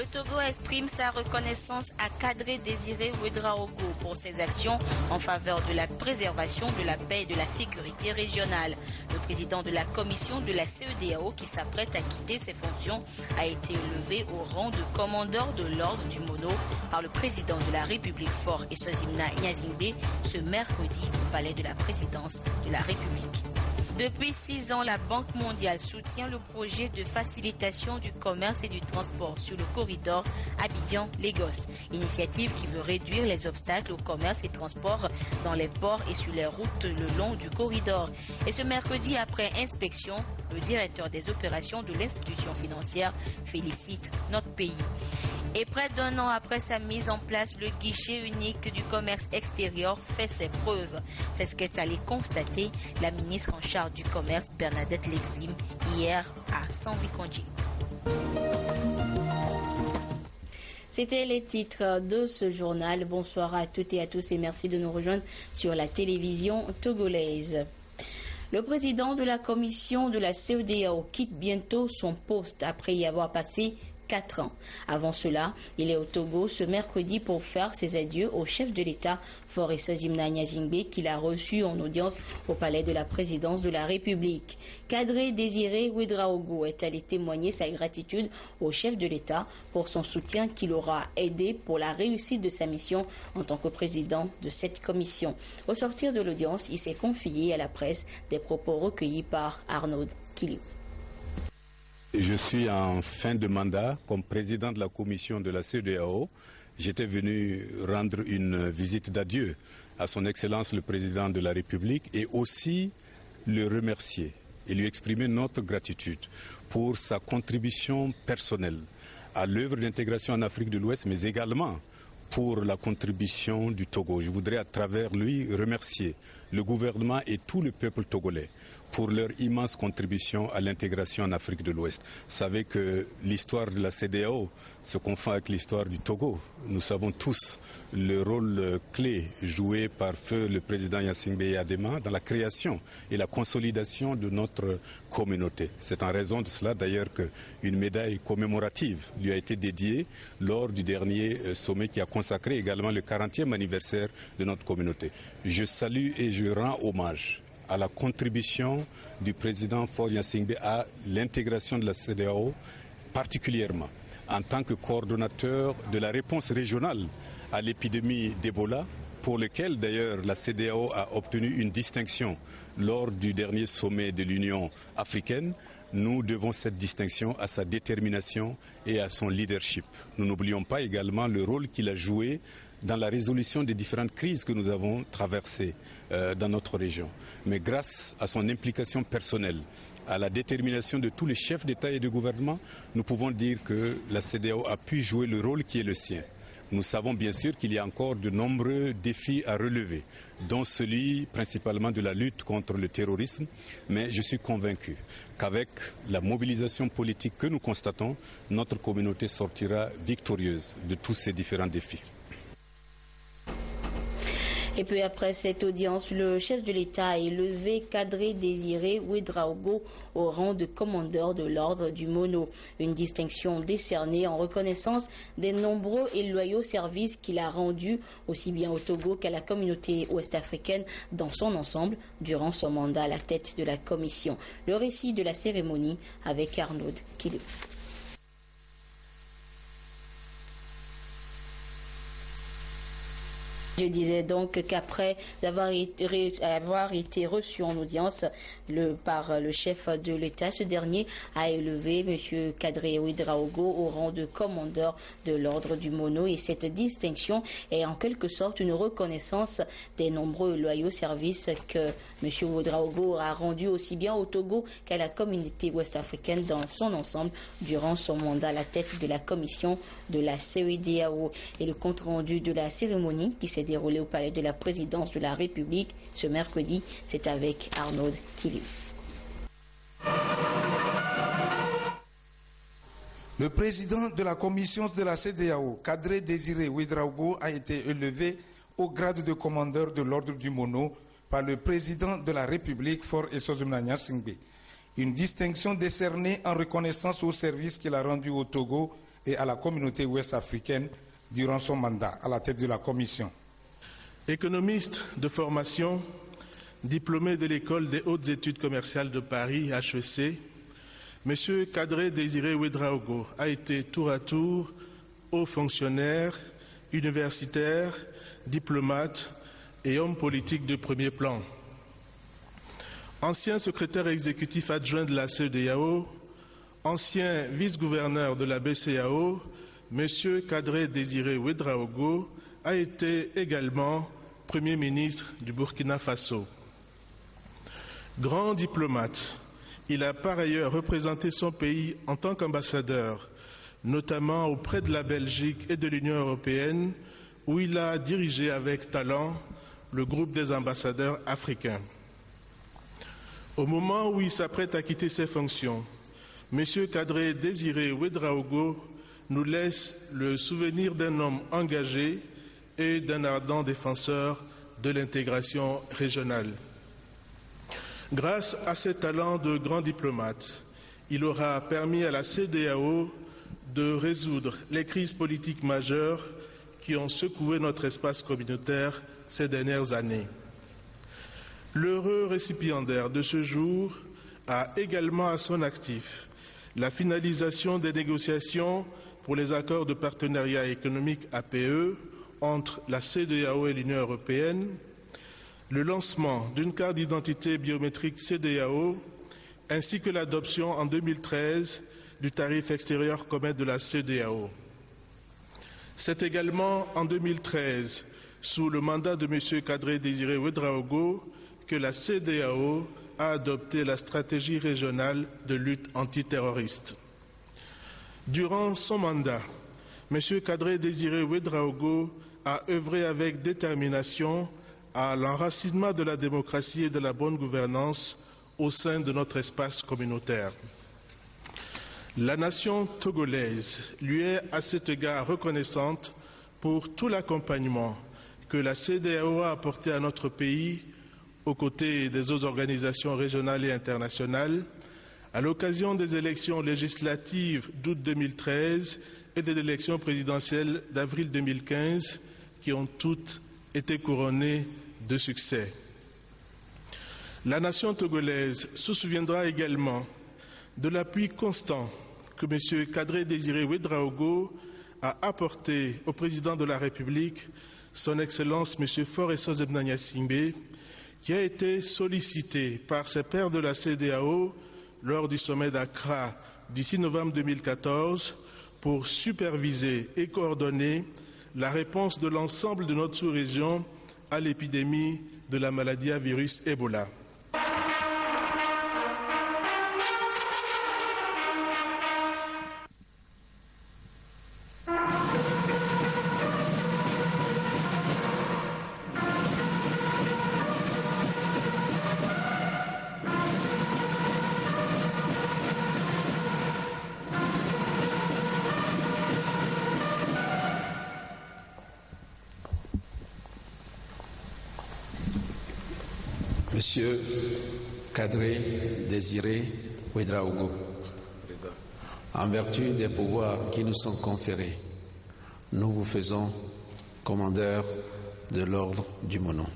Le Togo exprime sa reconnaissance à Kadri Désiré Ouédraogo pour ses actions en faveur de la préservation de la paix et de la sécurité régionale. Le président de la commission de la CEDEAO qui s'apprête à quitter ses fonctions a été élevé au rang de commandeur de l'ordre du Mono par le président de la République Faure Eswazimna Gnassingbé ce mercredi au palais de la présidence de la République. Depuis 6 ans, la Banque mondiale soutient le projet de facilitation du commerce et du transport sur le corridor Abidjan-Lagos. Initiative qui veut réduire les obstacles au commerce et transport dans les ports et sur les routes le long du corridor. Et ce mercredi, après inspection, le directeur des opérations de l'institution financière félicite notre pays. Et près d'1 an après sa mise en place, le guichet unique du commerce extérieur fait ses preuves. C'est ce qu'est allée constater la ministre en charge du commerce, Bernadette Lexime, hier à Samvikondji. C'était les titres de ce journal. Bonsoir à toutes et à tous et merci de nous rejoindre sur la télévision togolaise. Le président de la commission de la CEDEAO quitte bientôt son poste après y avoir passé 4 ans. Avant cela, il est au Togo ce mercredi pour faire ses adieux au chef de l'État, Faure Eswazimna Gnassingbé, qu'il a reçu en audience au palais de la présidence de la République. Kadri Désiré Ouédraogo est allé témoigner sa gratitude au chef de l'État pour son soutien qu'il aura aidé pour la réussite de sa mission en tant que président de cette commission. Au sortir de l'audience, il s'est confié à la presse des propos recueillis par Arnaud Kili. Je suis en fin de mandat comme président de la commission de la CEDEAO. J'étais venu rendre une visite d'adieu à son Excellence le Président de la République et aussi le remercier et lui exprimer notre gratitude pour sa contribution personnelle à l'œuvre d'intégration en Afrique de l'Ouest, mais également pour la contribution du Togo. Je voudrais à travers lui remercier le gouvernement et tout le peuple togolais pour leur immense contribution à l'intégration en Afrique de l'Ouest. Vous savez que l'histoire de la CEDEAO se confond avec l'histoire du Togo. Nous savons tous le rôle clé joué par feu le président Gnassingbé Adema dans la création et la consolidation de notre communauté. C'est en raison de cela d'ailleurs qu'une médaille commémorative lui a été dédiée lors du dernier sommet qui a consacré également le 40e anniversaire de notre communauté. Je salue et je rends hommage à la contribution du président Faure Gnassingbé à l'intégration de la CEDEAO, particulièrement en tant que coordonnateur de la réponse régionale à l'épidémie d'Ebola, pour lequel d'ailleurs la CEDEAO a obtenu une distinction lors du dernier sommet de l'Union africaine. Nous devons cette distinction à sa détermination et à son leadership. Nous n'oublions pas également le rôle qu'il a joué dans la résolution des différentes crises que nous avons traversées dans notre région. Mais grâce à son implication personnelle, à la détermination de tous les chefs d'État et de gouvernement, nous pouvons dire que la CEDEAO a pu jouer le rôle qui est le sien. Nous savons bien sûr qu'il y a encore de nombreux défis à relever, dont celui principalement de la lutte contre le terrorisme, mais je suis convaincu qu'avec la mobilisation politique que nous constatons, notre communauté sortira victorieuse de tous ces différents défis. Et puis après cette audience, le chef de l'État a élevé Kadri Désiré Ouédraogo au rang de commandeur de l'ordre du Mono. Une distinction décernée en reconnaissance des nombreux et loyaux services qu'il a rendus aussi bien au Togo qu'à la communauté ouest-africaine dans son ensemble durant son mandat à la tête de la commission. Le récit de la cérémonie avec Arnaud Kili. Je disais donc qu'après avoir été reçu en audience par le chef de l'État, ce dernier a élevé M. Kadri Ouédraogo au rang de commandeur de l'ordre du Mono et cette distinction est en quelque sorte une reconnaissance des nombreux loyaux services que M. Ouédraogo a rendus aussi bien au Togo qu'à la communauté ouest-africaine dans son ensemble durant son mandat à la tête de la commission de la CEDEAO. Et le compte rendu de la cérémonie qui s'est déroulé au palais de la présidence de la République ce mercredi, c'est avec Arnaud Kili. Le président de la commission de la CEDEAO, Kadri Désiré Ouédraogo, a été élevé au grade de commandeur de l'ordre du Mono par le président de la République, Faure Eswazimna Gnassingbé. Une distinction décernée en reconnaissance au service qu'il a rendu au Togo, et à la communauté ouest-africaine durant son mandat à la tête de la Commission. Économiste de formation, diplômé de l'École des hautes études commerciales de Paris, HEC, M. Kadre Désiré Ouédraogo a été tour à tour haut fonctionnaire, universitaire, diplomate et homme politique de premier plan. Ancien secrétaire exécutif adjoint de la CEDEAO, ancien vice-gouverneur de la BCEAO, M. Kadre Désiré Ouédraogo a été également Premier ministre du Burkina Faso. Grand diplomate, il a par ailleurs représenté son pays en tant qu'ambassadeur, notamment auprès de la Belgique et de l'Union européenne, où il a dirigé avec talent le groupe des ambassadeurs africains. Au moment où il s'apprête à quitter ses fonctions, M. Kadre Désiré Ouédraogo nous laisse le souvenir d'un homme engagé et d'un ardent défenseur de l'intégration régionale. Grâce à ses talents de grand diplomate, il aura permis à la CEDEAO de résoudre les crises politiques majeures qui ont secoué notre espace communautaire ces dernières années. L'heureux récipiendaire de ce jour a également à son actif la finalisation des négociations pour les accords de partenariat économique APE entre la CEDEAO et l'Union européenne, le lancement d'une carte d'identité biométrique CEDEAO, ainsi que l'adoption en 2013 du tarif extérieur commun de la CEDEAO. C'est également en 2013, sous le mandat de M. Kadre Désiré Ouédraogo, que la CEDEAO a adopté la stratégie régionale de lutte antiterroriste. Durant son mandat, M. Kadre Désiré Ouédraogo a œuvré avec détermination à l'enracinement de la démocratie et de la bonne gouvernance au sein de notre espace communautaire. La nation togolaise lui est à cet égard reconnaissante pour tout l'accompagnement que la CEDEAO a apporté à notre pays aux côtés des autres organisations régionales et internationales à l'occasion des élections législatives d'août 2013 et des élections présidentielles d'avril 2015 qui ont toutes été couronnées de succès. La nation togolaise se souviendra également de l'appui constant que M. Kadre Désiré Ouédraogo a apporté au président de la République, son Excellence M. Faure Essozebna Gnassingbé, qui a été sollicité par ses pairs de la CEDEAO lors du sommet d'Accra du 6 novembre 2014 pour superviser et coordonner la réponse de l'ensemble de notre sous-région à l'épidémie de la maladie à virus Ebola. Monsieur Kadre Désiré Ouédraogo, en vertu des pouvoirs qui nous sont conférés, nous vous faisons commandeur de l'ordre du Mono.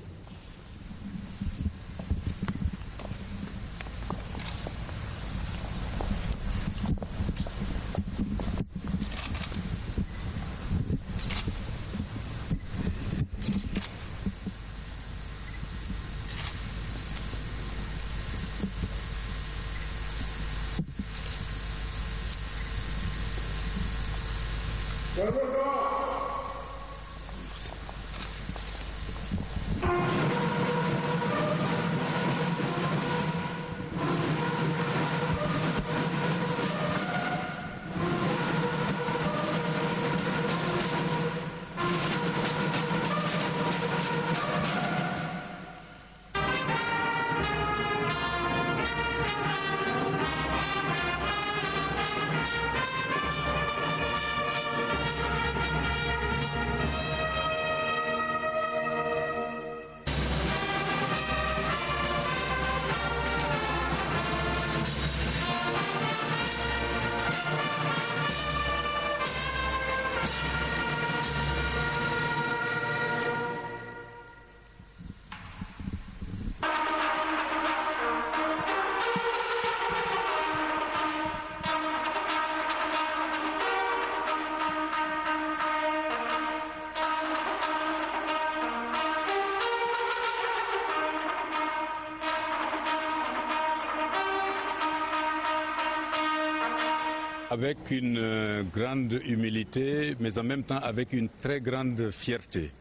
Avec une grande humilité, mais en même temps avec une très grande fierté.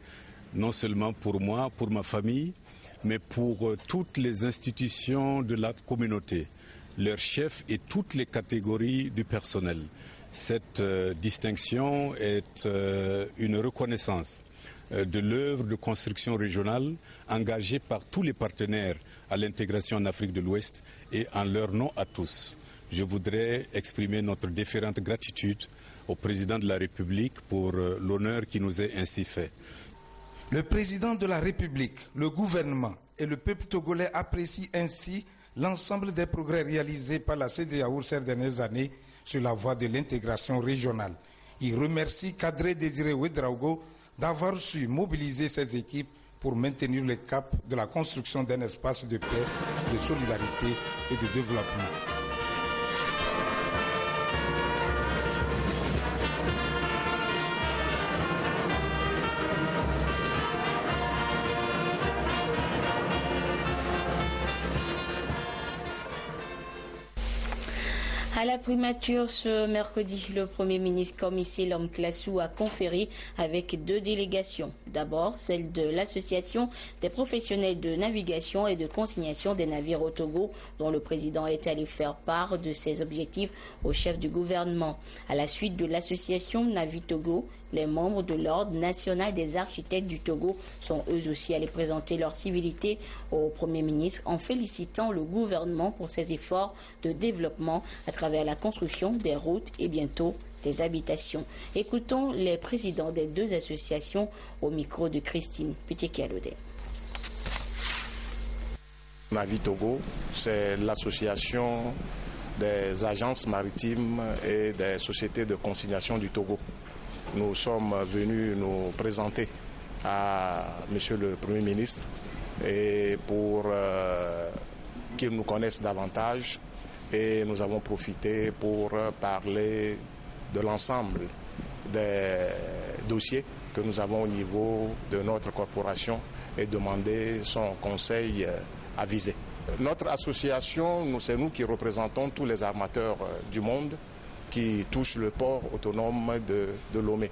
Non seulement pour moi, pour ma famille, mais pour toutes les institutions de la communauté, leurs chefs et toutes les catégories du personnel. Cette distinction est une reconnaissance de l'œuvre de construction régionale engagée par tous les partenaires à l'intégration en Afrique de l'Ouest et en leur nom à tous. Je voudrais exprimer notre déférente gratitude au président de la République pour l'honneur qui nous est ainsi fait. Le président de la République, le gouvernement et le peuple togolais apprécient ainsi l'ensemble des progrès réalisés par la CEDEAO ces dernières années sur la voie de l'intégration régionale. Il remercie Kadri Désiré Ouédraogo d'avoir su mobiliser ses équipes pour maintenir le cap de la construction d'un espace de paix, de solidarité et de développement. À la primature ce mercredi, le Premier ministre Comissé Lom Classou a conféré avec 2 délégations. D'abord, celle de l'Association des professionnels de navigation et de consignation des navires au Togo, dont le président est allé faire part de ses objectifs au chef du gouvernement. À la suite de l'association Navi Togo, les membres de l'Ordre national des architectes du Togo sont eux aussi allés présenter leur civilité au Premier ministre en félicitant le gouvernement pour ses efforts de développement à travers la construction des routes et bientôt des habitations. Écoutons les présidents des 2 associations au micro de Christine Petit-Kialodé. Navi Togo, c'est l'association des agences maritimes et des sociétés de consignation du Togo. Nous sommes venus nous présenter à Monsieur le Premier ministre et pour qu'il nous connaisse davantage, et nous avons profité pour parler de l'ensemble des dossiers que nous avons au niveau de notre corporation et demander son conseil avisé. Notre association, c'est nous qui représentons tous les armateurs du monde qui touchent le port autonome de Lomé.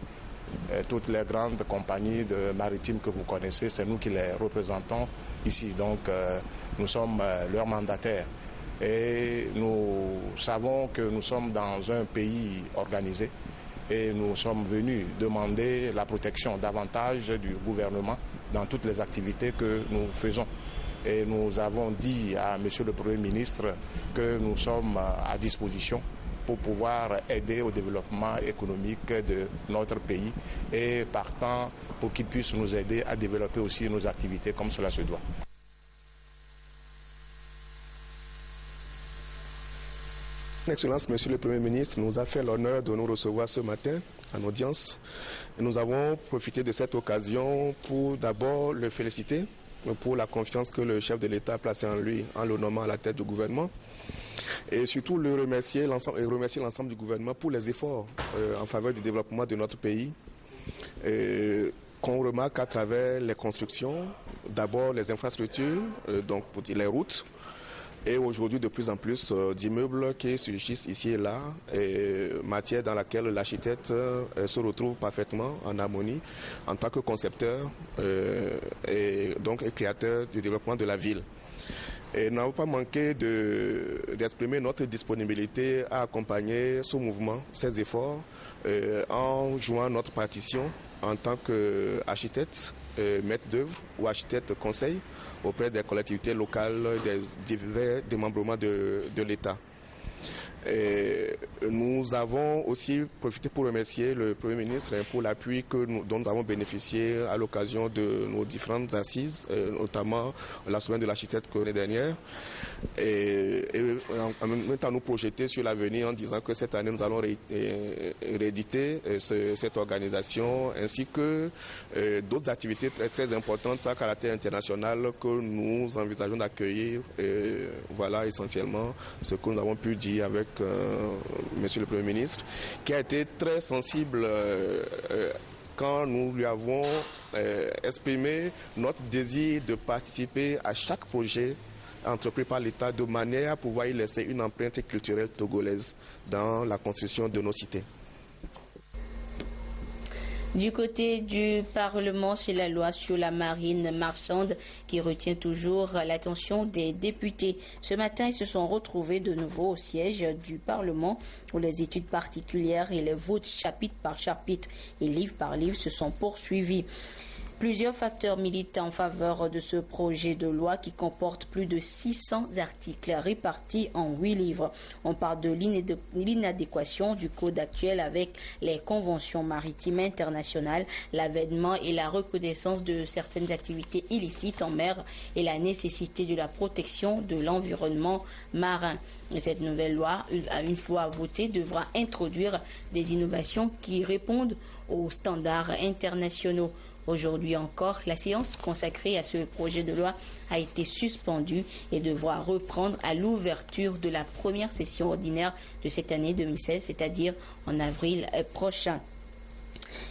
Toutes les grandes compagnies maritimes que vous connaissez, c'est nous qui les représentons ici. Donc nous sommes leurs mandataires. Et nous savons que nous sommes dans un pays organisé et nous sommes venus demander la protection davantage du gouvernement dans toutes les activités que nous faisons. Et nous avons dit à Monsieur le Premier ministre que nous sommes à disposition pour pouvoir aider au développement économique de notre pays et partant pour qu'il puisse nous aider à développer aussi nos activités comme cela se doit. Excellence, Monsieur le Premier ministre nous a fait l'honneur de nous recevoir ce matin en audience. Et nous avons profité de cette occasion pour d'abord le féliciter pour la confiance que le chef de l'État a placée en lui en le nommant à la tête du gouvernement. Et surtout le remercier l'ensemble du gouvernement pour les efforts en faveur du développement de notre pays. Qu'on remarque à travers les constructions, d'abord les infrastructures, donc pour dire les routes, et aujourd'hui de plus en plus d'immeubles qui surgissent ici et là, matière dans laquelle l'architecte se retrouve parfaitement en harmonie en tant que concepteur et créateur du développement de la ville. Et nous n'avons pas manqué d'exprimer notre disponibilité à accompagner ce mouvement, ces efforts, en jouant notre partition en tant qu'architecte, maître d'œuvre ou architecte conseil auprès des collectivités locales, des divers démembrements de l'État. Et nous avons aussi profité pour remercier le Premier ministre pour l'appui dont nous avons bénéficié à l'occasion de nos différentes assises, notamment la semaine de l'architecte l'année dernière. Et en même temps nous projeter sur l'avenir en disant que cette année nous allons rééditer cette organisation ainsi que d'autres activités très, très importantes à caractère international que nous envisageons d'accueillir. Voilà essentiellement ce que nous avons pu dire avec Monsieur le Premier ministre, qui a été très sensible quand nous lui avons exprimé notre désir de participer à chaque projet entrepris par l'État de manière à pouvoir y laisser une empreinte culturelle togolaise dans la construction de nos cités. Du côté du Parlement, c'est la loi sur la marine marchande qui retient toujours l'attention des députés. Ce matin, ils se sont retrouvés de nouveau au siège du Parlement où les études particulières et les votes chapitre par chapitre et livre par livre se sont poursuivis. Plusieurs facteurs militent en faveur de ce projet de loi qui comporte plus de 600 articles répartis en 8 livres. On parle de l'inadéquation du code actuel avec les conventions maritimes internationales, l'avènement et la recrudescence de certaines activités illicites en mer et la nécessité de la protection de l'environnement marin. Et cette nouvelle loi, une fois votée, devra introduire des innovations qui répondent aux standards internationaux. Aujourd'hui encore, la séance consacrée à ce projet de loi a été suspendue et devra reprendre à l'ouverture de la première session ordinaire de cette année 2016, c'est-à-dire en avril prochain.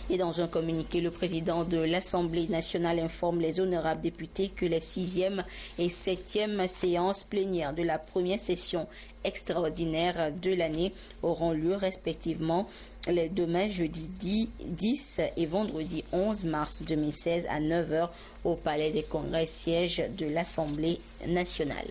Et dans un communiqué, le président de l'Assemblée nationale informe les honorables députés que les 6e et 7e séances plénières de la première session extraordinaire de l'année auront lieu respectivement demain jeudi 10 et vendredi 11 mars 2016 à 9h au Palais des Congrès, siège de l'Assemblée nationale.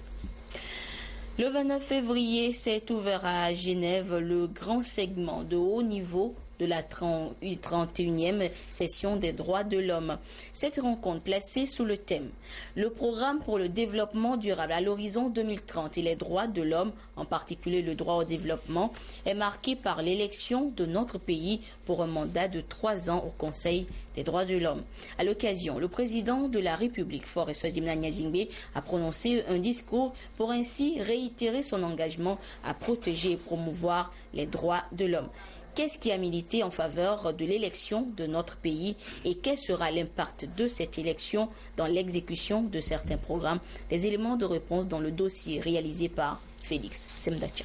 Le 29 février s'est ouvert à Genève le grand segment de haut niveau de la 31e session des droits de l'homme. Cette rencontre placée sous le thème « Le programme pour le développement durable à l'horizon 2030 et les droits de l'homme, en particulier le droit au développement » est marquée par l'élection de notre pays pour un mandat de 3 ans au Conseil des droits de l'homme. À l'occasion, le président de la République, Faure Essodimna Gnazingbe, a prononcé un discours pour ainsi réitérer son engagement à protéger et promouvoir les droits de l'homme. Qu'est-ce qui a milité en faveur de l'élection de notre pays et quel sera l'impact de cette élection dans l'exécution de certains programmes? Des éléments de réponse dans le dossier réalisé par Félix Semdacha.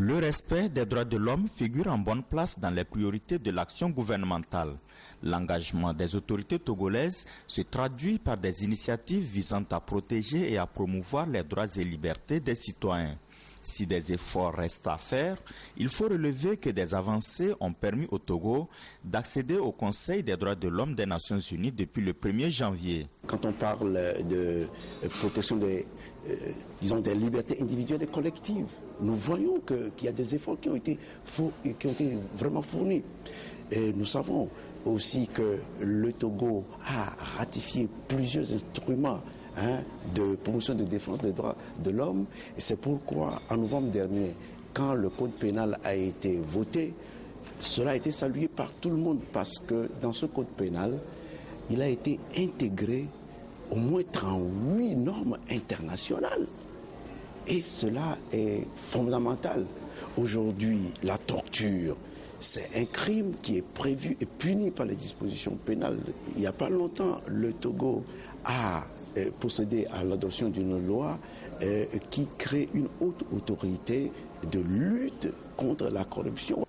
Le respect des droits de l'homme figure en bonne place dans les priorités de l'action gouvernementale. L'engagement des autorités togolaises se traduit par des initiatives visant à protéger et à promouvoir les droits et libertés des citoyens. Si des efforts restent à faire, il faut relever que des avancées ont permis au Togo d'accéder au Conseil des droits de l'homme des Nations Unies depuis le 1er janvier. Quand on parle de protection des libertés individuelles et collectives, nous voyons qu'il y a des efforts qui ont été vraiment fournis. Et nous savons aussi que le Togo a ratifié plusieurs instruments de promotion de défense des droits de l'homme. Et c'est pourquoi, en novembre dernier, quand le code pénal a été voté, cela a été salué par tout le monde parce que dans ce code pénal, il a été intégré au moins 38 normes internationales. Et cela est fondamental. Aujourd'hui, la torture, c'est un crime qui est prévu et puni par les dispositions pénales. Il n'y a pas longtemps, le Togo a procédé à l'adoption d'une loi qui crée une haute autorité de lutte contre la corruption.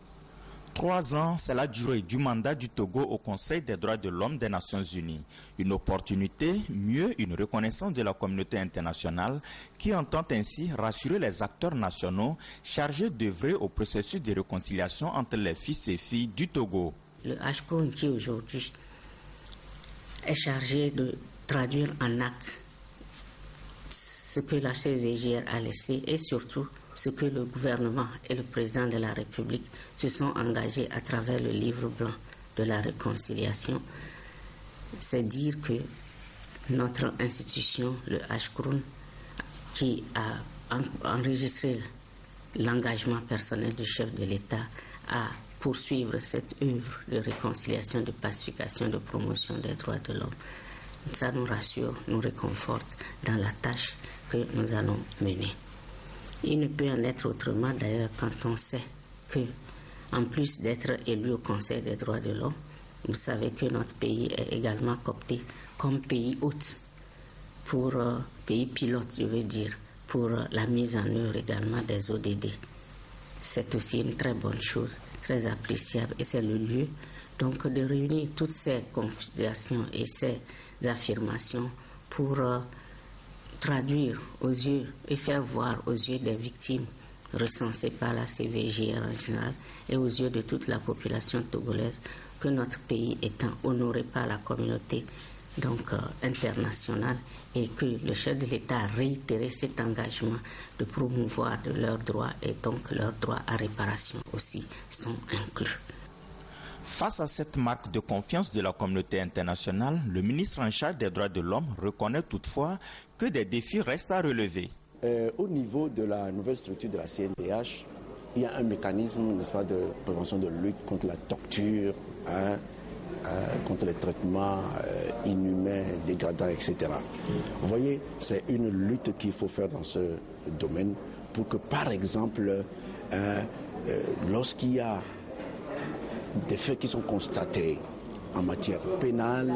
3 ans, c'est la durée du mandat du Togo au Conseil des droits de l'homme des Nations Unies. Une opportunité, mieux une reconnaissance de la communauté internationale qui entend ainsi rassurer les acteurs nationaux chargés d'œuvrer au processus de réconciliation entre les fils et filles du Togo. Le HCON qui aujourd'hui est chargé de traduire en actes ce que la CVGR a laissé et surtout ce que le gouvernement et le président de la République se sont engagés à travers le livre blanc de la réconciliation. C'est dire que notre institution, le HCROUN, qui a enregistré l'engagement personnel du chef de l'État à poursuivre cette œuvre de réconciliation, de pacification, de promotion des droits de l'homme. Ça nous rassure, nous réconforte dans la tâche que nous allons mener. Il ne peut en être autrement d'ailleurs quand on sait que, en plus d'être élu au Conseil des droits de l'homme, vous savez que notre pays est également coopté comme pays hôte, pour pays pilote, je veux dire, pour la mise en œuvre également des ODD. C'est aussi une très bonne chose, très appréciable, et c'est le lieu donc de réunir toutes ces considérations et ces affirmations pour traduire aux yeux et faire voir aux yeux des victimes recensées par la CVJR régionale et aux yeux de toute la population togolaise que notre pays étant honoré par la communauté internationale et que le chef de l'État a réitéré cet engagement de promouvoir de leurs droits et donc leurs droits à réparation aussi sont inclus. Face à cette marque de confiance de la communauté internationale, le ministre en charge des droits de l'homme reconnaît toutefois que des défis restent à relever. Au niveau de la nouvelle structure de la CNDH, il y a un mécanisme, n'est-ce pas, de prévention de lutte contre la torture, contre les traitements inhumains, dégradants, etc. Vous voyez, c'est une lutte qu'il faut faire dans ce domaine pour que, par exemple, lorsqu'il y a des faits qui sont constatés en matière pénale,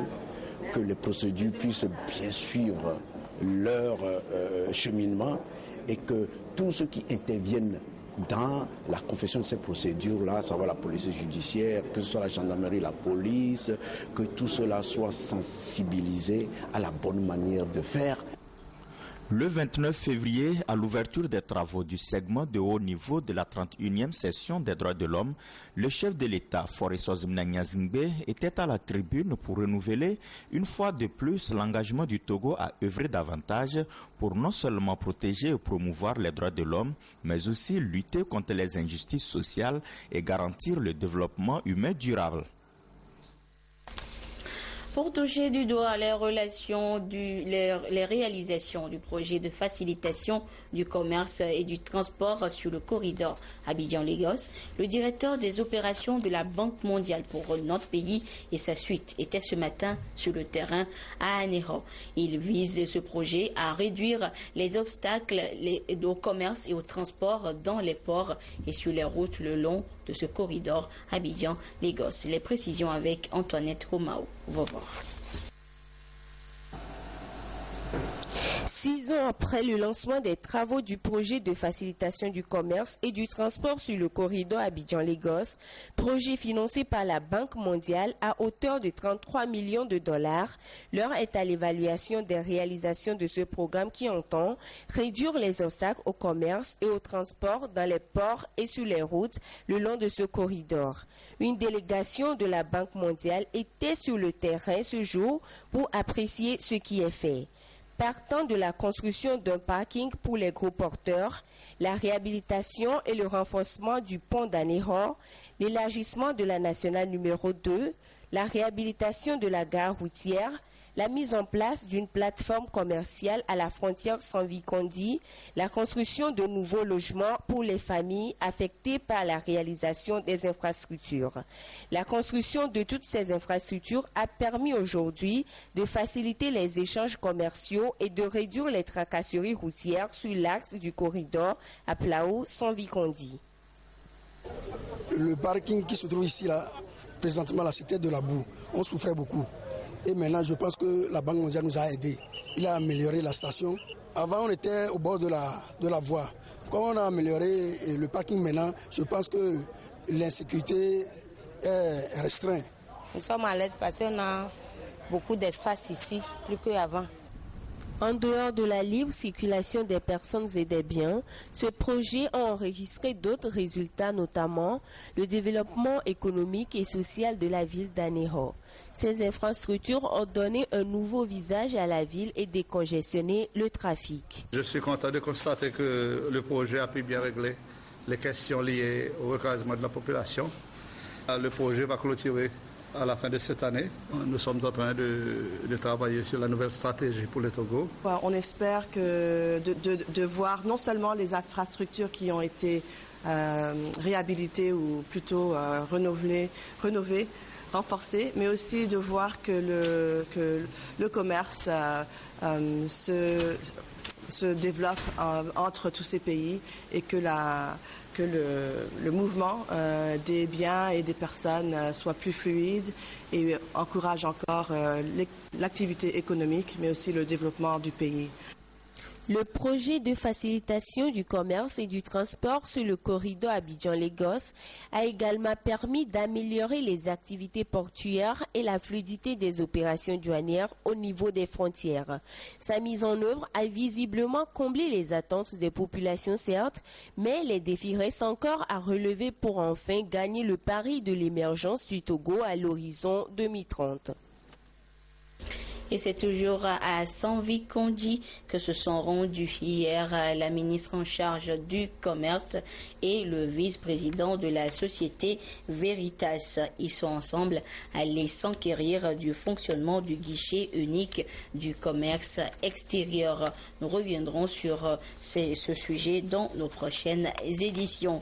que les procédures puissent bien suivre leur cheminement et que tous ceux qui interviennent dans la confection de ces procédures-là, ça va la police judiciaire, que ce soit la gendarmerie, la police, que tout cela soit sensibilisé à la bonne manière de faire. Le 29 février, à l'ouverture des travaux du segment de haut niveau de la 31e session des droits de l'homme, le chef de l'État, Faure Essozimna Zingbe, était à la tribune pour renouveler une fois de plus l'engagement du Togo à œuvrer davantage pour non seulement protéger et promouvoir les droits de l'homme, mais aussi lutter contre les injustices sociales et garantir le développement humain durable. Pour toucher du doigt les réalisations du projet de facilitation du commerce et du transport sur le corridor Abidjan-Lagos, le directeur des opérations de la Banque mondiale pour notre pays et sa suite était ce matin sur le terrain à Anéro. Il vise ce projet à réduire les obstacles au commerce et au transport dans les ports et sur les routes le long de ce corridor Abidjan-Lagos. Les précisions avec Antoinette Romao. 6 ans après le lancement des travaux du projet de facilitation du commerce et du transport sur le corridor Abidjan-Lagos, projet financé par la Banque mondiale à hauteur de 33 millions de dollars, l'heure est à l'évaluation des réalisations de ce programme qui entend réduire les obstacles au commerce et au transport dans les ports et sur les routes le long de ce corridor. Une délégation de la Banque mondiale était sur le terrain ce jour pour apprécier ce qui est fait. Partant de la construction d'un parking pour les gros porteurs, la réhabilitation et le renforcement du pont d'Anéro, l'élargissement de la nationale numéro 2, la réhabilitation de la gare routière, la mise en place d'une plateforme commerciale à la frontière Sanvikondi, la construction de nouveaux logements pour les familles affectées par la réalisation des infrastructures. La construction de toutes ces infrastructures a permis aujourd'hui de faciliter les échanges commerciaux et de réduire les tracasseries routières sur l'axe du corridor à Plao-Sanvikondi. Le parking qui se trouve ici, là, présentement, là, c'était de la boue. On souffrait beaucoup. Et maintenant, je pense que la Banque mondiale nous a aidés. Il a amélioré la station. Avant, on était au bord de la voie. Comme on a amélioré le parking maintenant, je pense que l'insécurité est restreinte. Nous sommes à l'aise parce qu'on a beaucoup d'espace ici, plus qu'avant. En dehors de la libre circulation des personnes et des biens, ce projet a enregistré d'autres résultats, notamment le développement économique et social de la ville d'Anéro. Ces infrastructures ont donné un nouveau visage à la ville et décongestionné le trafic. Je suis content de constater que le projet a pu bien régler les questions liées au recasement de la population. Le projet va clôturer à la fin de cette année. Nous sommes en train de travailler sur la nouvelle stratégie pour le Togo. On espère que de voir non seulement les infrastructures qui ont été réhabilitées ou plutôt rénovées, renforcées, mais aussi de voir que le commerce se développe entre tous ces pays et que le mouvement des biens et des personnes soit plus fluide et encourage encore l'activité économique, mais aussi le développement du pays. Le projet de facilitation du commerce et du transport sur le corridor Abidjan-Lagos a également permis d'améliorer les activités portuaires et la fluidité des opérations douanières au niveau des frontières. Sa mise en œuvre a visiblement comblé les attentes des populations, certes, mais les défis restent encore à relever pour enfin gagner le pari de l'émergence du Togo à l'horizon 2030. Et c'est toujours à Sanvi Kondi que se sont rendus hier la ministre en charge du commerce et le vice-président de la société Veritas. Ils sont ensemble allés s'enquérir du fonctionnement du guichet unique du commerce extérieur. Nous reviendrons sur ce sujet dans nos prochaines éditions.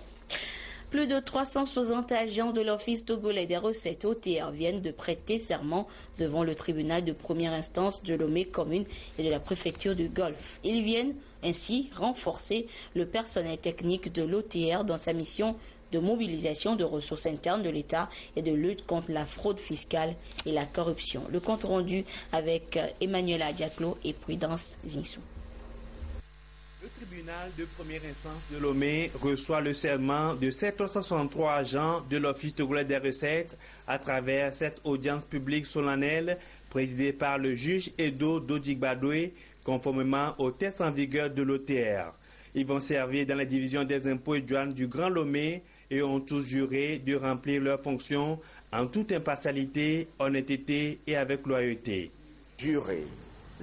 Plus de 360 agents de l'Office togolais des recettes OTR viennent de prêter serment devant le tribunal de première instance de Lomé commune et de la préfecture du Golfe. Ils viennent ainsi renforcer le personnel technique de l'OTR dans sa mission de mobilisation de ressources internes de l'État et de lutte contre la fraude fiscale et la corruption. Le compte rendu avec Emmanuela Diaklo et Prudence Zinsou. Le tribunal de première instance de Lomé reçoit le serment de 363 agents de l'Office togolais des recettes à travers cette audience publique solennelle présidée par le juge Edo Dodigbadoué, conformément aux tests en vigueur de l'OTR. Ils vont servir dans la division des impôts et douanes du Grand Lomé et ont tous juré de remplir leurs fonctions en toute impartialité, honnêteté et avec loyauté. Jurez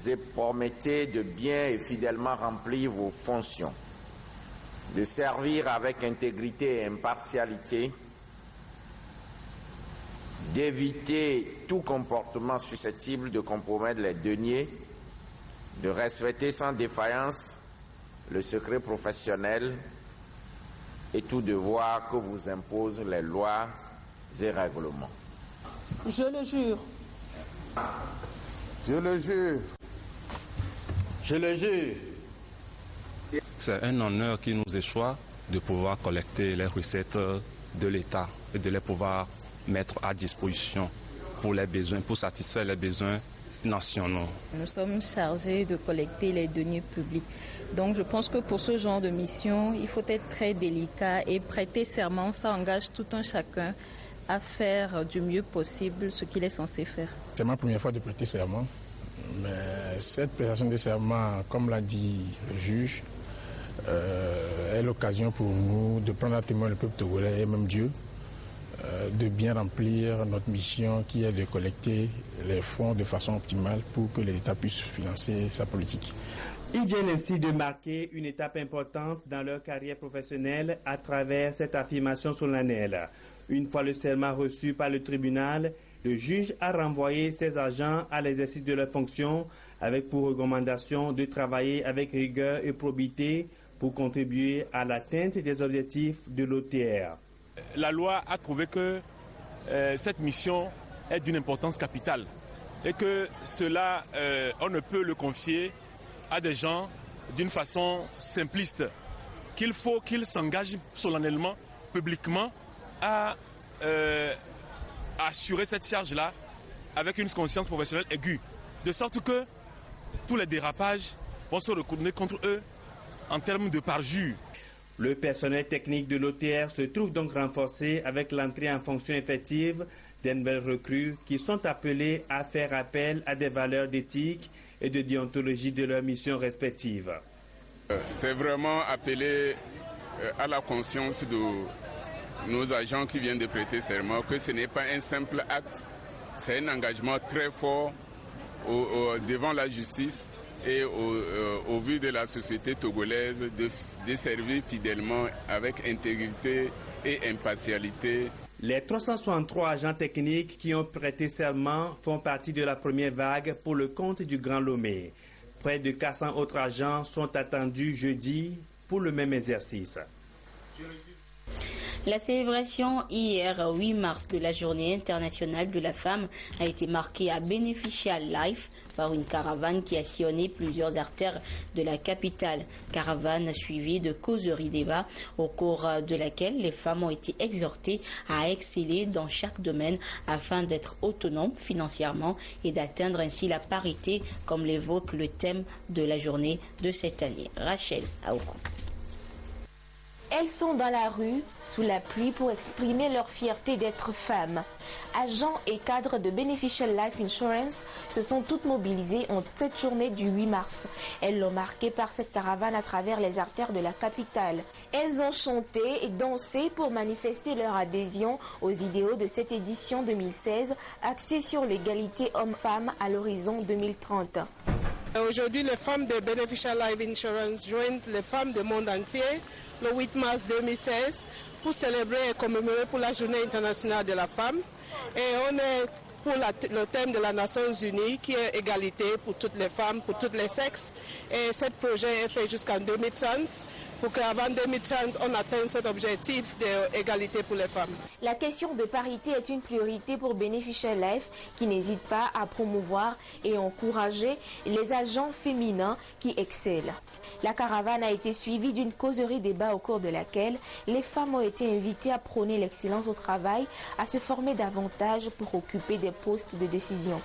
et promettez de bien et fidèlement remplir vos fonctions, de servir avec intégrité et impartialité, d'éviter tout comportement susceptible de compromettre les deniers, de respecter sans défaillance le secret professionnel et tout devoir que vous imposent les lois et règlements. Je le jure. Je le jure. Je le jure. C'est un honneur qui nous échoit de pouvoir collecter les recettes de l'État et de les pouvoir mettre à disposition pour les besoins, pour satisfaire les besoins nationaux. Nous sommes chargés de collecter les deniers publics. Donc je pense que pour ce genre de mission, il faut être très délicat et prêter serment, ça engage tout un chacun à faire du mieux possible ce qu'il est censé faire. C'est ma première fois de prêter serment, mais cette prestation de serment, comme l'a dit le juge, est l'occasion pour nous de prendre à témoin le peuple togolais et même Dieu, de bien remplir notre mission qui est de collecter les fonds de façon optimale pour que l'État puisse financer sa politique. Ils viennent ainsi de marquer une étape importante dans leur carrière professionnelle à travers cette affirmation solennelle. Une fois le serment reçu par le tribunal, le juge a renvoyé ses agents à l'exercice de leurs fonctions avec pour recommandation de travailler avec rigueur et probité pour contribuer à l'atteinte des objectifs de l'OTR. La loi a trouvé que cette mission est d'une importance capitale et que cela, on ne peut le confier à des gens d'une façon simpliste, qu'il faut qu'ils s'engagent solennellement, publiquement, à assurer cette charge-là avec une conscience professionnelle aiguë, de sorte que tous les dérapages vont se retourner contre eux en termes de parjure. Le personnel technique de l'OTR se trouve donc renforcé avec l'entrée en fonction effective des nouvelles recrues qui sont appelées à faire appel à des valeurs d'éthique et de déontologie de leurs missions respectives. C'est vraiment appelé à la conscience de nos agents qui viennent de prêter serment que ce n'est pas un simple acte, c'est un engagement très fort devant la justice et au vu de la société togolaise de servir fidèlement avec intégrité et impartialité. Les 363 agents techniques qui ont prêté serment font partie de la première vague pour le compte du Grand Lomé. Près de 400 autres agents sont attendus jeudi pour le même exercice. La célébration hier, 8 mars, de la Journée internationale de la femme a été marquée à Beneficial Life par une caravane qui a sillonné plusieurs artères de la capitale. Caravane suivie de causeries débats au cours de laquelle les femmes ont été exhortées à exceller dans chaque domaine afin d'être autonomes financièrement et d'atteindre ainsi la parité, comme l'évoque le thème de la journée de cette année. Rachel Aoukou. Elles sont dans la rue, sous la pluie, pour exprimer leur fierté d'être femmes. Agents et cadres de Beneficial Life Insurance se sont toutes mobilisées en cette journée du 8 mars. Elles l'ont marqué par cette caravane à travers les artères de la capitale. Elles ont chanté et dansé pour manifester leur adhésion aux idéaux de cette édition 2016, axée sur l'égalité homme-femme à l'horizon 2030. Aujourd'hui, les femmes de Beneficial Life Insurance joignent les femmes du monde entier le 8 mars 2016 pour célébrer et commémorer pour la Journée internationale de la femme. Et on est pour le thème de les Nations Unies qui est égalité pour toutes les femmes, pour tous les sexes. Et ce projet est fait jusqu'en 2030 pour qu'avant 2030, on atteigne cet objectif d'égalité pour les femmes. La question de parité est une priorité pour Beneficial Life qui n'hésite pas à promouvoir et encourager les agents féminins qui excellent. La caravane a été suivie d'une causerie débat au cours de laquelle les femmes ont été invitées à prôner l'excellence au travail, à se former davantage pour occuper des postes de décision.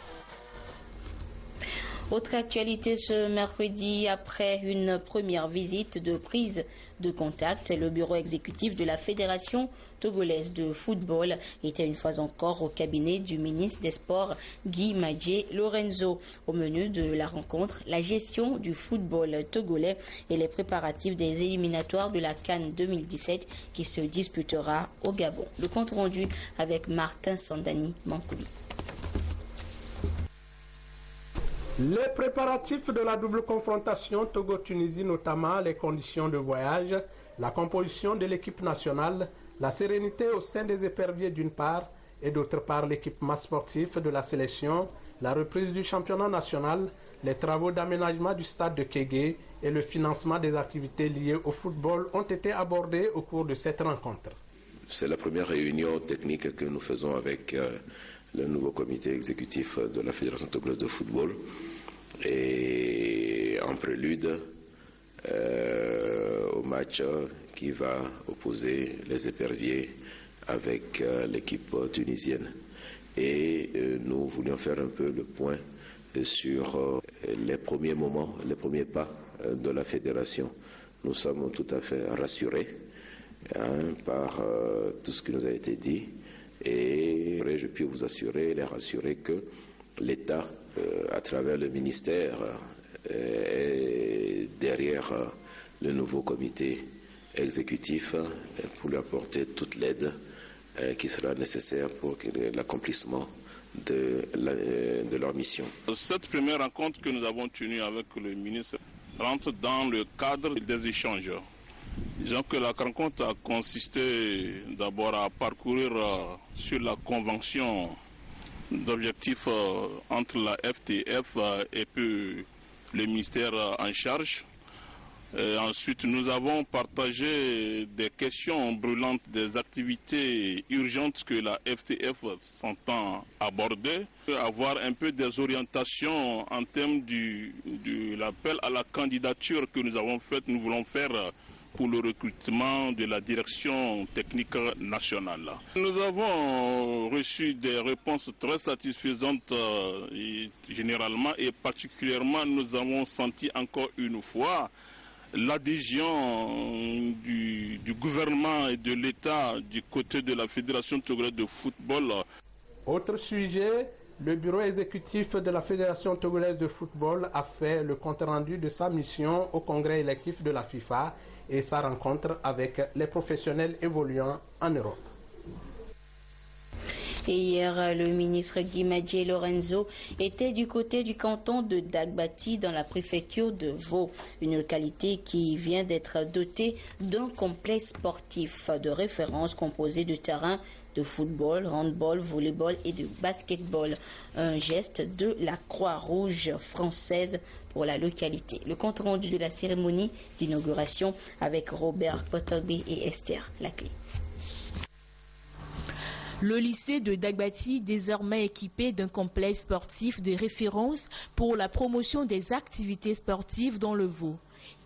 Autre actualité ce mercredi, après une première visite de prise de contact, le bureau exécutif de la Fédération togolaise de football était une fois encore au cabinet du ministre des Sports Guy Madjé Lorenzo. Au menu de la rencontre, la gestion du football togolais et les préparatifs des éliminatoires de la CAN 2017 qui se disputera au Gabon. Le compte rendu avec Martin Sandani Mankouli. Les préparatifs de la double confrontation Togo-Tunisie, notamment les conditions de voyage, la composition de l'équipe nationale, la sérénité au sein des éperviers d'une part et d'autre part l'équipement sportif de la sélection, la reprise du championnat national, les travaux d'aménagement du stade de Kégué et le financement des activités liées au football ont été abordés au cours de cette rencontre. C'est la première réunion technique que nous faisons avec le nouveau comité exécutif de la Fédération togolaise de football et en prélude au match qui va opposer les éperviers avec l'équipe tunisienne. Et nous voulions faire un peu le point sur les premiers moments, les premiers pas de la fédération. Nous sommes tout à fait rassurés par tout ce qui nous a été dit. Et je puis vous assurer, les rassurer que l'État, à travers le ministère, est derrière le nouveau comité exécutif pour lui apporter toute l'aide qui sera nécessaire pour l'accomplissement de leur mission. Cette première rencontre que nous avons tenue avec le ministre rentre dans le cadre des échanges. Disons que la rencontre a consisté d'abord à parcourir sur la convention d'objectifs entre la FTF et puis le ministère en charge. Et ensuite, nous avons partagé des questions brûlantes, des activités urgentes que la FTF s'entend aborder, avoir un peu des orientations en termes de l'appel à la candidature que nous avons faite, nous voulons faire pour le recrutement de la direction technique nationale. Nous avons reçu des réponses très satisfaisantes généralement et particulièrement nous avons senti encore une fois l'adhésion du gouvernement et de l'État du côté de la Fédération togolaise de football. Autre sujet, le bureau exécutif de la Fédération togolaise de football a fait le compte-rendu de sa mission au congrès électif de la FIFA et sa rencontre avec les professionnels évoluant en Europe. Et hier, le ministre Guy Madjé Lorenzo était du côté du canton de Dagbati dans la préfecture de Vaud, une localité qui vient d'être dotée d'un complexe sportif de référence composé de terrains de football, handball, volleyball et de basketball. Un geste de la Croix-Rouge française pour la localité. Le compte rendu de la cérémonie d'inauguration avec Robert Potogbe et Esther Laclé. Le lycée de Dagbati, désormais équipé d'un complexe sportif de référence pour la promotion des activités sportives dans le Vaud.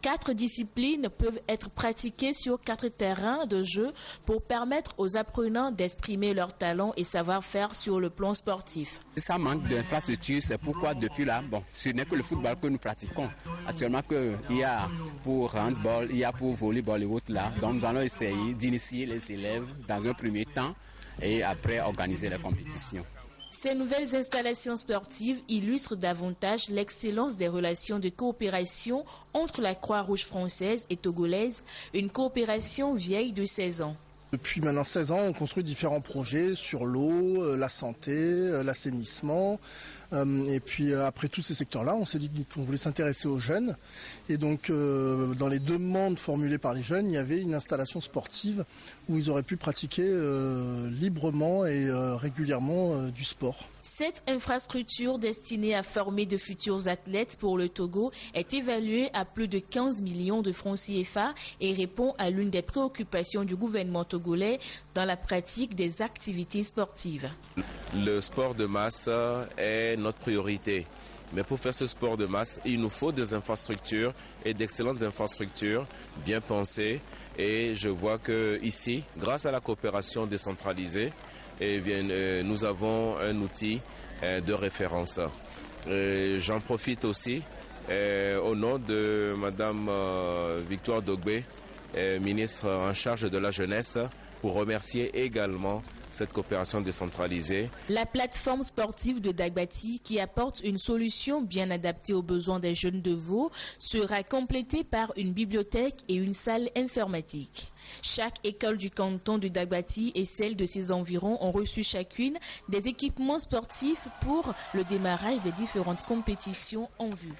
4 disciplines peuvent être pratiquées sur 4 terrains de jeu pour permettre aux apprenants d'exprimer leurs talents et savoir-faire sur le plan sportif. Ça manque d'infrastructures, c'est pourquoi depuis là, ce n'est que le football que nous pratiquons. Actuellement, il y a pour handball, il y a pour volleyball et autres là. Donc nous allons essayer d'initier les élèves dans un premier temps et après organiser la compétition. Ces nouvelles installations sportives illustrent davantage l'excellence des relations de coopération entre la Croix-Rouge française et togolaise, une coopération vieille de 16 ans. Depuis maintenant 16 ans, on construit différents projets sur l'eau, la santé, l'assainissement. Et puis après tous ces secteurs-là, on s'est dit qu'on voulait s'intéresser aux jeunes. Et donc dans les demandes formulées par les jeunes, il y avait une installation sportive où ils auraient pu pratiquer librement et régulièrement du sport. Cette infrastructure destinée à former de futurs athlètes pour le Togo est évaluée à plus de 15 millions de francs CFA et répond à l'une des préoccupations du gouvernement togolais dans la pratique des activités sportives. Le sport de masse est notre priorité. Mais pour faire ce sport de masse, il nous faut des infrastructures et d'excellentes infrastructures bien pensées. Et je vois que ici, grâce à la coopération décentralisée, nous avons un outil de référence. J'en profite aussi au nom de Madame Victoire Dogbe, ministre en charge de la jeunesse, pour remercier également cette coopération décentralisée. La plateforme sportive de Dagbati, qui apporte une solution bien adaptée aux besoins des jeunes de Vaud, sera complétée par une bibliothèque et une salle informatique. Chaque école du canton de Dagbati et celle de ses environs ont reçu chacune des équipements sportifs pour le démarrage des différentes compétitions en vue.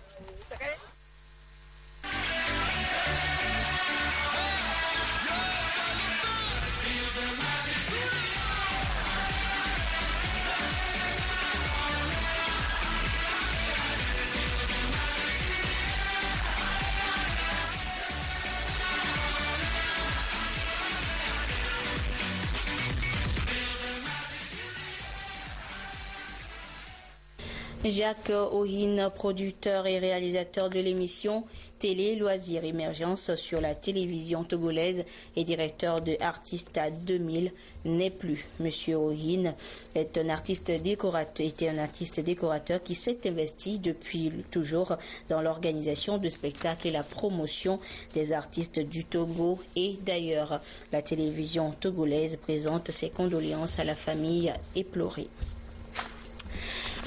Jacques Ohin, producteur et réalisateur de l'émission Télé Loisirs Émergence sur la télévision togolaise et directeur de Artista 2000, n'est plus. Monsieur Ohin était un artiste décorateur qui s'est investi depuis toujours dans l'organisation de spectacles et la promotion des artistes du Togo et d'ailleurs. La télévision togolaise présente ses condoléances à la famille éplorée.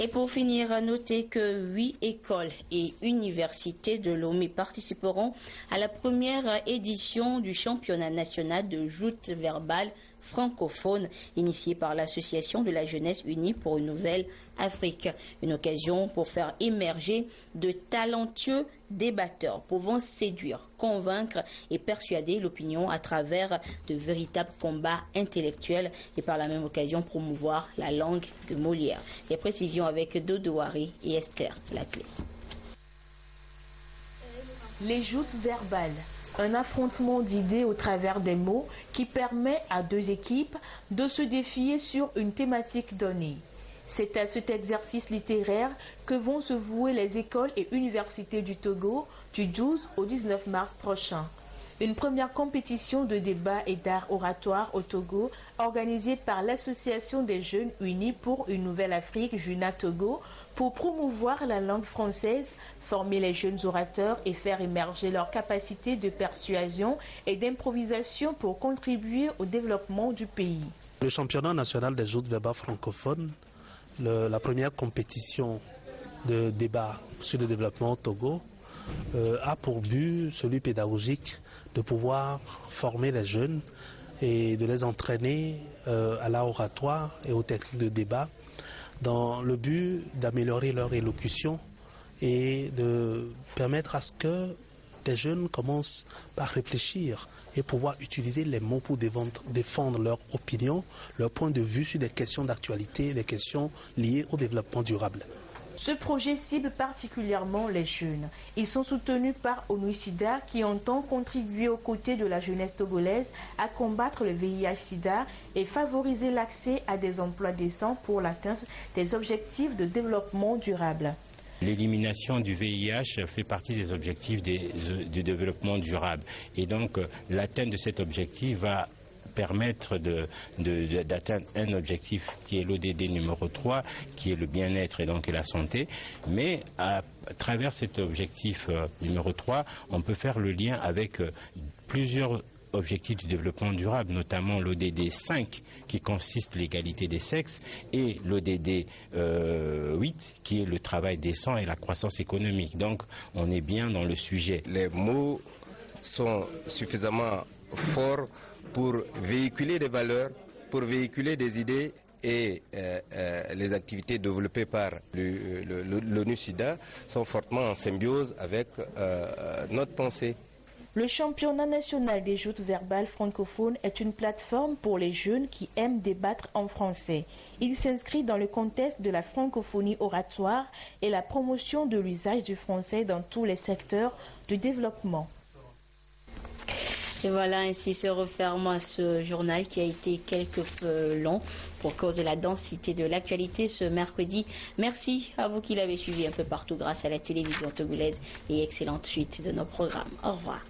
Et pour finir, notez que 8 écoles et universités de Lomé participeront à la première édition du championnat national de joute verbale francophone initié par l'Association de la jeunesse unie pour une nouvelle Afrique. Une occasion pour faire émerger de talentueux débatteurs pouvant séduire, convaincre et persuader l'opinion à travers de véritables combats intellectuels et par la même occasion promouvoir la langue de Molière. Les précisions avec Dodo Hari et Esther Laclé. Les joutes verbales. Un affrontement d'idées au travers des mots qui permet à 2 équipes de se défier sur une thématique donnée. C'est à cet exercice littéraire que vont se vouer les écoles et universités du Togo du 12 au 19 mars prochain. Une première compétition de débat et d'art oratoire au Togo organisée par l'Association des jeunes unis pour une nouvelle Afrique, JUNA Togo, pour promouvoir la langue française, former les jeunes orateurs et faire émerger leur capacité de persuasion et d'improvisation pour contribuer au développement du pays. Le championnat national des joutes verbales francophones, la première compétition de débat sur le développement au Togo, a pour but, celui pédagogique, de pouvoir former les jeunes et de les entraîner à l'art oratoire et aux techniques de débat dans le but d'améliorer leur élocution et de permettre à ce que les jeunes commencent par réfléchir et pouvoir utiliser les mots pour défendre leur opinion, leur point de vue sur des questions d'actualité, des questions liées au développement durable. Ce projet cible particulièrement les jeunes. Ils sont soutenus par ONU-SIDA qui entend contribuer aux côtés de la jeunesse togolaise à combattre le VIH-SIDA et favoriser l'accès à des emplois décents pour l'atteinte des objectifs de développement durable. L'élimination du VIH fait partie des objectifs du développement durable. Et donc, l'atteinte de cet objectif va permettre d'atteindre un objectif qui est l'ODD numéro 3, qui est le bien-être et donc la santé. Mais à travers cet objectif numéro 3, on peut faire le lien avec plusieurs objectifs du développement durable, notamment l'ODD 5 qui consiste l'égalité des sexes et l'ODD 8 qui est le travail décent et la croissance économique. Donc on est bien dans le sujet. Les mots sont suffisamment forts pour véhiculer des valeurs, pour véhiculer des idées et les activités développées par l'ONU-SIDA sont fortement en symbiose avec notre pensée. Le championnat national des joutes verbales francophones est une plateforme pour les jeunes qui aiment débattre en français. Il s'inscrit dans le contexte de la francophonie oratoire et la promotion de l'usage du français dans tous les secteurs du développement. Et voilà, ainsi se referme à ce journal qui a été quelque peu long pour cause de la densité de l'actualité ce mercredi. Merci à vous qui l'avez suivi un peu partout grâce à la télévision togolaise et excellente suite de nos programmes. Au revoir.